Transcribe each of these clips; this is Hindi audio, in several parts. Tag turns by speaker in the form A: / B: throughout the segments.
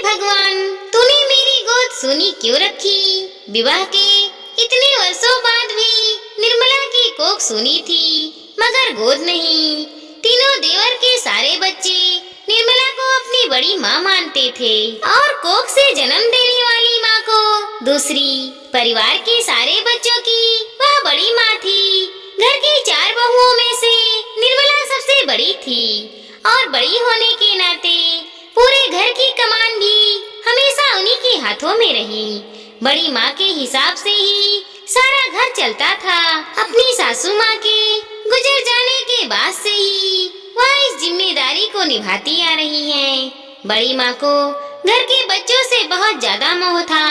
A: भगवान, तूने मेरी गोद सोनी क्यों रखी? विवाह के इतने वर्षों बाद भी निर्मला की कोख सोनी थी, मगर गोद नहीं। तीनों देवर के सारे बच्चे निर्मला को अपनी बड़ी माँ मानते थे और कोख से जन्म देने वाली माँ को दूसरी। परिवार के सारे बच्चों की वह बड़ी माँ थी। घर की 4 बहुओं में से निर्मला सबसे बड़ी थी और बड़ी होने के नाते पूरे घर की कमान भी हमेशा उन्हीं के हाथों में रही। बड़ी माँ के हिसाब से ही सारा घर चलता था। अपनी सासू माँ के गुजर जाने के बाद से ही वह इस जिम्मेदारी को निभाती आ रही हैं। बड़ी माँ को घर के बच्चों से बहुत ज्यादा मोह था,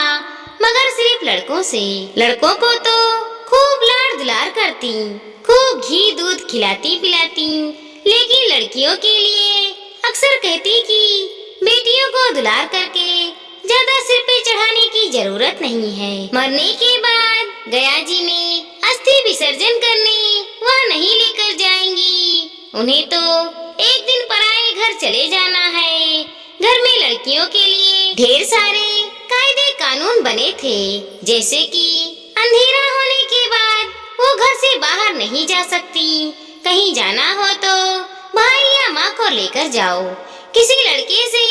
A: मगर सिर्फ लड़कों से। लड़कों को तो खूब लाड़ दुलार करती, खूब घी दूध खिलाती पिलाती, लेकिन लड़कियों के लिए अक्सर कहती कि बेटियों को दुलार करके ज्यादा सिर पे चढ़ाने की जरूरत नहीं है। मरने के बाद गया जी में अस्थि विसर्जन करने वह नहीं लेकर जाएंगी। उन्हें तो एक दिन पराए घर चले जाना है। घर में लड़कियों के लिए ढेर सारे कायदे कानून बने थे, जैसे कि अंधेरा होने के बाद वो घर से बाहर नहीं जा सकती। कहीं जाना हो तो भाई या माँ को लेकर जाओ। किसी लड़के से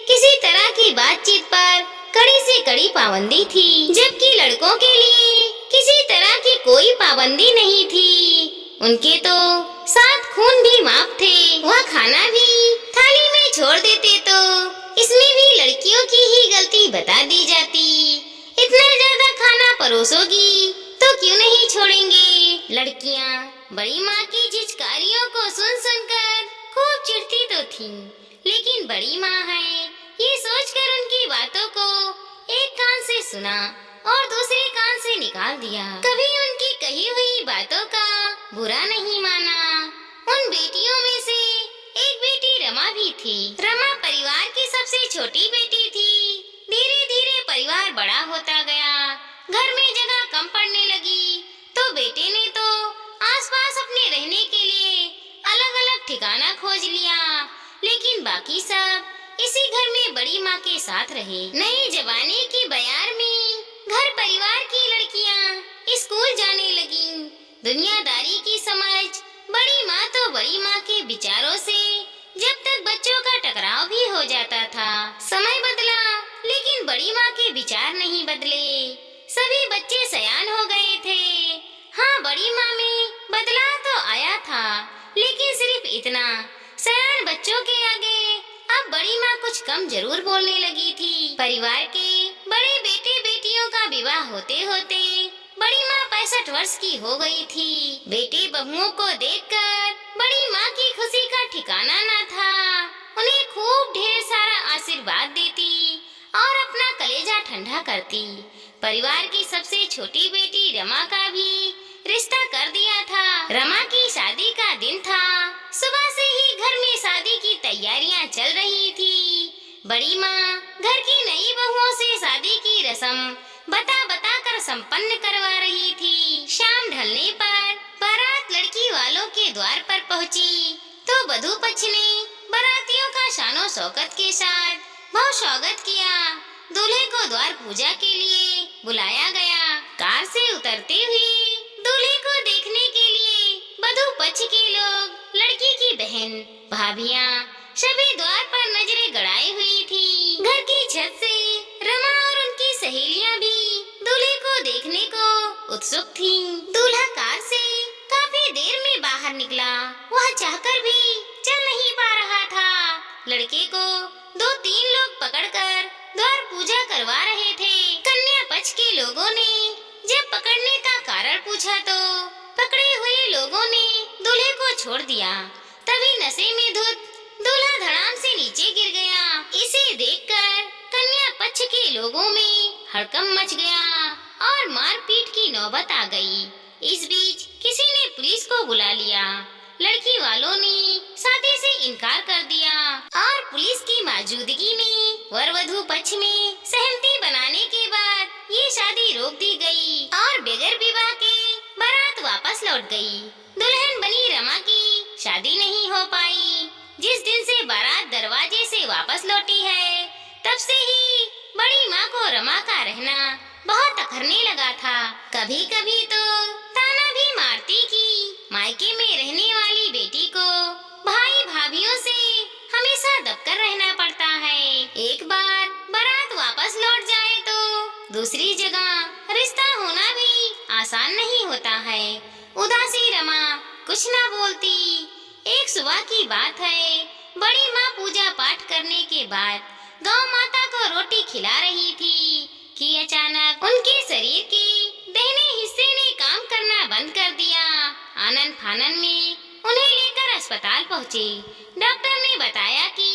A: किसी तरह की बातचीत पर कड़ी से कड़ी पाबंदी थी, जबकि लड़कों के लिए किसी तरह की कोई पाबंदी नहीं थी। उनके तो 7 खून भी माफ थे। वह खाना भी थाली में छोड़ देते तो इसमें भी लड़कियों की ही गलती बता दी जाती। इतना ज्यादा खाना परोसोगी तो क्यों नहीं छोड़ेंगे। लड़कियां बड़ी माँ की झिझकारियों को सुन सुनकर खूब चिढ़ती तो थीं, लेकिन बड़ी माँ है ये सोचकर उनकी बातों को एक कान से सुना और दूसरे कान से निकाल दिया। कभी उनकी कही हुई बातों का बुरा नहीं माना। उन बेटियों में से एक बेटी रमा भी थी। रमा परिवार की सबसे छोटी बेटी थी। धीरे धीरे परिवार बड़ा होता गया, घर में जगह कम पड़ने लगी, तो बेटे ने तो आसपास अपने रहने के लिए अलग अलग ठिकाना खोज लिया, लेकिन बाकी सब इसी घर में बड़ी माँ के साथ रहे। नए जमाने की बयार में घर परिवार की लड़कियाँ स्कूल जाने लगीं। दुनियादारी की समझ बड़ी माँ तो बड़ी माँ के विचारों से जब तक बच्चों का टकराव भी हो जाता था। समय बदला, लेकिन बड़ी माँ के विचार नहीं बदले। सभी बच्चे सयान हो गए थे। हाँ, बड़ी माँ में बदलाव तो आया था, लेकिन सिर्फ इतना। सयान बच्चों के आगे अब बड़ी माँ कुछ कम जरूर बोलने लगी थी। परिवार के बड़े बेटे बेटियों का विवाह होते होते बड़ी माँ 65 वर्ष की हो गई थी। बेटे बहुओं को देखकर बड़ी माँ की खुशी का ठिकाना न था। उन्हें खूब ढेर सारा आशीर्वाद देती और अपना कलेजा ठंडा करती। परिवार की सबसे छोटी बेटी रमा का भी रिश्ता कर दिया था। रमा की शादी का दिन था। सुबह से ही घर में शादी की तैयारियां चल रही थी। बड़ी माँ घर की नई बहुओं से शादी की रस्म बता कर संपन्न करवा रही थी। शाम ढलने पर बारात लड़की वालों के द्वार पर पहुंची, तो वधू पक्ष ने बारातियों का शानो शौकत के साथ बहुत स्वागत किया। दूल्हे को द्वार पूजा के लिए बुलाया गया। कार से उतरते हुए दूल्हे को देखने के लिए वधू पक्ष के लोग, लड़की की बहन, भाभियां सभी द्वार पर नजरें गड़ाई हुई थी। घर की छत से रमा और उनकी सहेलियां भी दूल्हे को देखने को उत्सुक थीं। दूल्हा कार से काफी देर में बाहर निकला। वह चाहकर भी चल नहीं पा रहा था। लड़के को 2-3 लोग पकड़कर द्वार पूजा करवा रहे थे। कन्या पक्ष के लोगों ने जब पकड़ने का कारण पूछा तो पकड़े हुए लोगों ने दूल्हे को छोड़ दिया। तभी नशे में धुत दूल्हा धड़ाम से नीचे गिर गया। इसे देखकर कन्या पक्ष के लोगों में हड़कंप मच गया और मारपीट की नौबत आ गई। इस बीच किसी ने पुलिस को बुला लिया। लड़की वालों ने शादी से इनकार कर दिया और पुलिस की मौजूदगी में वर वधू पक्ष में सहमति बनाने के बाद ये शादी रोक दी गई और बगैर विवाह के बारात वापस लौट गई। दुल्हन बनी रमा की शादी नहीं हो पाई। जिस दिन से बारात दरवाजे से वापस लौटी है, तब से ही रमा का रहना बहुत अखरने लगा था। कभी कभी तो ताना भी मारती कि मायके में रहने वाली बेटी को भाई भाभीओं से हमेशा दबकर रहना पड़ता है। एक बार बारात वापस लौट जाए तो दूसरी जगह रिश्ता होना भी आसान नहीं होता है। उदासी रमा कुछ ना बोलती। एक सुबह की बात है, बड़ी माँ पूजा पाठ करने के बाद गौ माता को रोटी खिला रही थी कि अचानक उनके शरीर के दाहिने हिस्से ने काम करना बंद कर दिया। आनन फानन में उन्हें लेकर अस्पताल पहुँचे। डॉक्टर ने बताया कि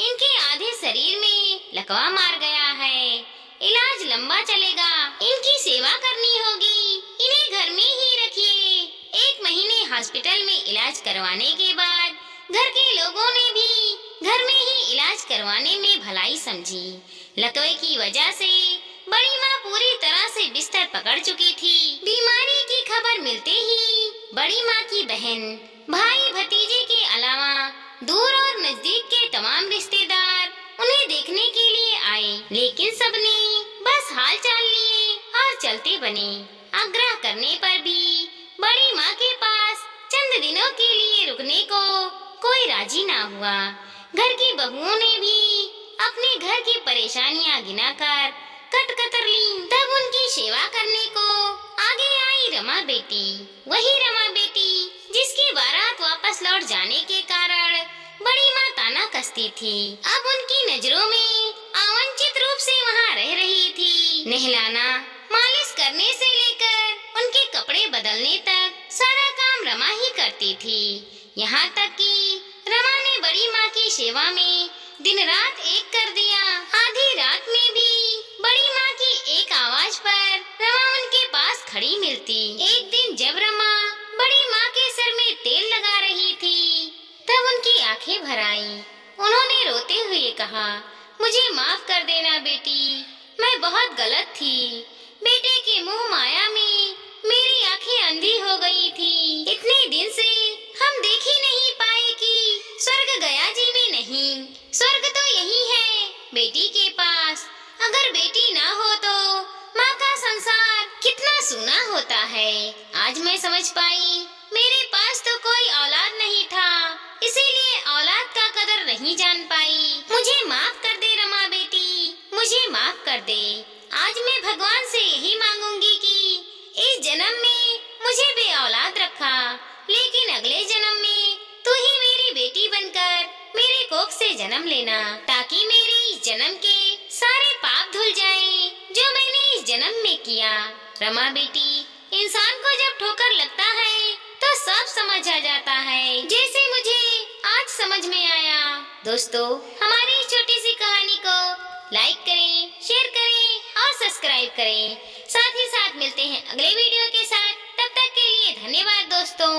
A: इनके आधे शरीर में लकवा मार गया है, इलाज लंबा चलेगा, इनकी सेवा करनी होगी, इन्हें घर में ही रखिए। 1 महीने हॉस्पिटल में इलाज करवाने के बाद घर के लोगों ने भी घर में ही इलाज करवाने में भलाई समझी। लकवे की वजह से बड़ी माँ पूरी तरह से बिस्तर पकड़ चुकी थी। बीमारी की खबर मिलते ही बड़ी माँ की बहन, भाई भतीजे के अलावा दूर और नजदीक के तमाम रिश्तेदार उन्हें देखने के लिए आए, लेकिन सबने बस हाल चाल लिए और चलते बने। आग्रह करने पर भी बड़ी माँ के पास चंद दिनों के लिए रुकने को कोई राजी ना हुआ। घर की बहुओं ने भी अपने घर की परेशानियां गिनाकर कट कतर ली। तब उनकी सेवा करने को आगे आई रमा बेटी, वही रमा बेटी जिसकी बारात वापस लौट जाने के कारण बड़ी माँ ताना कसती थी। अब उनकी नजरों में अवांछित रूप से वहाँ रह रही थी। नहलाना, मालिश करने से लेकर उनके कपड़े बदलने तक सारा काम रमा ही करती थी। यहाँ तक कि रमा ने बड़ी माँ की सेवा में दिन रात एक कर दिया। आधी रात में भी बड़ी माँ की एक आवाज पर रमा उनके पास खड़ी मिलती। एक दिन जब रमा बड़ी माँ के सर में तेल लगा रही थी, तब उनकी आंखें भर आईं। उन्होंने रोते हुए कहा, मुझे माफ कर देना बेटी, मैं बहुत गलत थी। बेटे के मोह माया में मेरी आंखें अंधी हो गई थी। इतने दिन से हम देख ही नहीं पाए कि स्वर्ग गया जी में नहीं, स्वर्ग तो यही है बेटी के पास। अगर बेटी ना हो तो माँ का संसार कितना सूना होता है। आज मैं समझ पाई, मेरे पास तो कोई औलाद नहीं था, इसीलिए औलाद का कदर नहीं जान पाई। मुझे माफ कर दे रमा बेटी, मुझे माफ कर दे। आज मैं भगवान से यही मांगूंगी कि इस जन्म में मुझे बे औलाद रखा, लेकिन अगले जन्म में तू ही मेरी बेटी बनकर मेरे कोख से जन्म लेना, ताकि मेरे इस जन्म के सारे पाप धुल जाएं जो मैंने इस जन्म में किया। रमा बेटी, इंसान को जब ठोकर लगता है तो सब समझ आ जाता है, जैसे मुझे आज समझ में आया। दोस्तों, हमारी इस छोटी सी कहानी को लाइक करें, शेयर करें और सब्सक्राइब करें। साथ ही साथ मिलते हैं अगले वीडियो के साथ। तब तक के लिए धन्यवाद दोस्तों।